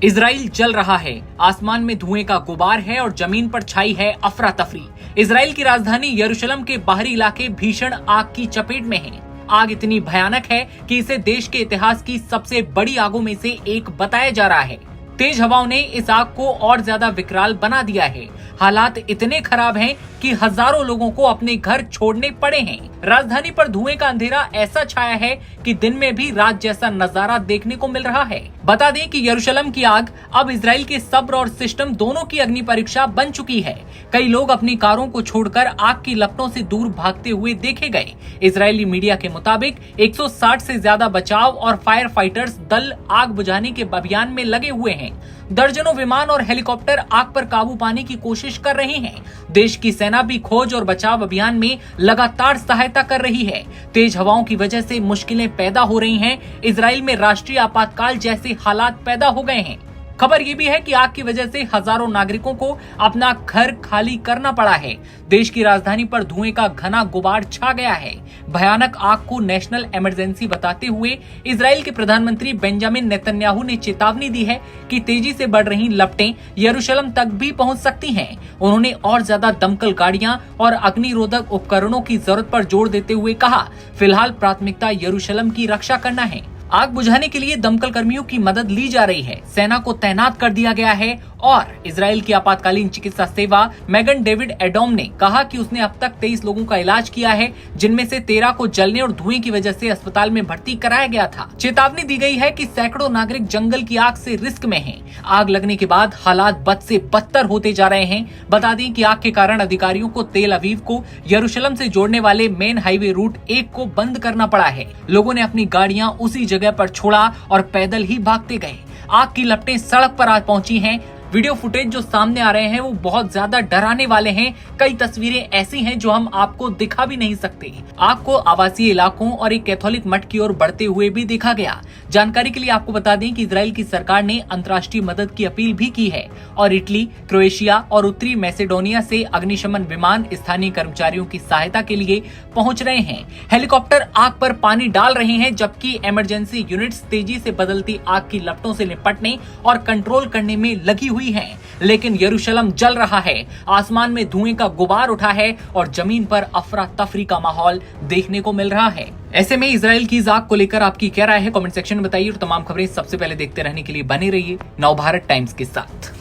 Israel जल रहा है, आसमान में धुएं का गुबार है और जमीन पर छाई है अफरा तफरी। इजराइल की राजधानी यरूशलेम के बाहरी इलाके भीषण आग की चपेट में हैं। आग इतनी भयानक है कि इसे देश के इतिहास की सबसे बड़ी आगों में से एक बताया जा रहा है। तेज हवाओं ने इस आग को और ज्यादा विकराल बना दिया है। हालात इतने खराब हैं कि हजारों लोगों को अपने घर छोड़ने पड़े हैं। राजधानी पर धुएं का अंधेरा ऐसा छाया है कि दिन में भी रात जैसा नजारा देखने को मिल रहा है। बता दें कि यरूशलेम की आग अब इजराइल के सब्र और सिस्टम दोनों की अग्नि परीक्षा बन चुकी है। कई लोग अपनी कारों को छोड़कर आग की लपटों से दूर भागते हुए देखे गए। इजरायली मीडिया के मुताबिक 160 से ज्यादा बचाव और फायर फाइटर्स दल आग बुझाने के अभियान में लगे हुए हैं। दर्जनों विमान और हेलीकॉप्टर आग पर काबू पाने की कोशिश कर रहे हैं। देश की सेना भी खोज और बचाव अभियान में लगातार सहायता कर रही है। तेज हवाओं की वजह से मुश्किलें पैदा हो रही हैं। इजराइल में राष्ट्रीय आपातकाल जैसे हालात पैदा हो गए हैं। खबर ये भी है कि आग की वजह से हजारों नागरिकों को अपना घर खाली करना पड़ा है। देश की राजधानी पर धुएं का घना गुबार छा गया है। भयानक आग को नेशनल इमरजेंसी बताते हुए इजराइल के प्रधानमंत्री बेंजामिन नेतन्याहू ने चेतावनी दी है कि तेजी से बढ़ रही लपटें यरूशलेम तक भी पहुंच सकती हैं। उन्होंने और ज्यादा दमकल गाड़ियां और अग्निरोधक उपकरणों की जरूरत पर जोर देते हुए कहा, फिलहाल प्राथमिकता यरूशलेम की रक्षा करना है। आग बुझाने के लिए दमकल कर्मियों की मदद ली जा रही है। सेना को तैनात कर दिया गया है और इजराइल की आपातकालीन चिकित्सा सेवा मैगन डेविड एडोम ने कहा कि उसने अब तक 23 लोगों का इलाज किया है, जिनमें से 13 को जलने और धुएं की वजह से अस्पताल में भर्ती कराया गया था। चेतावनी दी गई है कि सैकड़ों नागरिक जंगल की आग से रिस्क में हैं। आग लगने के बाद हालात बद से बदतर होते जा रहे हैं। बता दें कि आग के कारण अधिकारियों को तेल अवीव को यरूशलेम से जोड़ने वाले मेन हाईवे रूट 1 को बंद करना पड़ा है। लोगों ने अपनी गाड़ियां उसी जगह पर छोड़ा और पैदल ही भागते गए। आग की लपटें सड़क पर आज पहुंची हैं। वीडियो फुटेज जो सामने आ रहे हैं वो बहुत ज्यादा डराने वाले हैं। कई तस्वीरें ऐसी हैं जो हम आपको दिखा भी नहीं सकते। आग को आवासीय इलाकों और एक कैथोलिक मठ की ओर बढ़ते हुए भी देखा गया। जानकारी के लिए आपको बता दें कि इजराइल की सरकार ने अंतर्राष्ट्रीय मदद की अपील भी की है और इटली, क्रोएशिया और उत्तरी मैसेडोनिया से अग्निशमन विमान स्थानीय कर्मचारियों की सहायता के लिए पहुंच रहे हैं। हेलीकॉप्टर आग पर पानी डाल रहे हैं, जबकि इमरजेंसी यूनिट्स तेजी से बदलती आग की लपटों से निपटने और कंट्रोल करने में लगी हुई है। लेकिन यरूशलेम जल रहा है, आसमान में धुएं का गुबार उठा है और जमीन पर अफरा तफरी का माहौल देखने को मिल रहा है। ऐसे में इजराइल की इस आग को लेकर आपकी क्या राय है, कमेंट सेक्शन में बताइए और तमाम खबरें सबसे पहले देखते रहने के लिए बने रहिए नवभारत टाइम्स के साथ।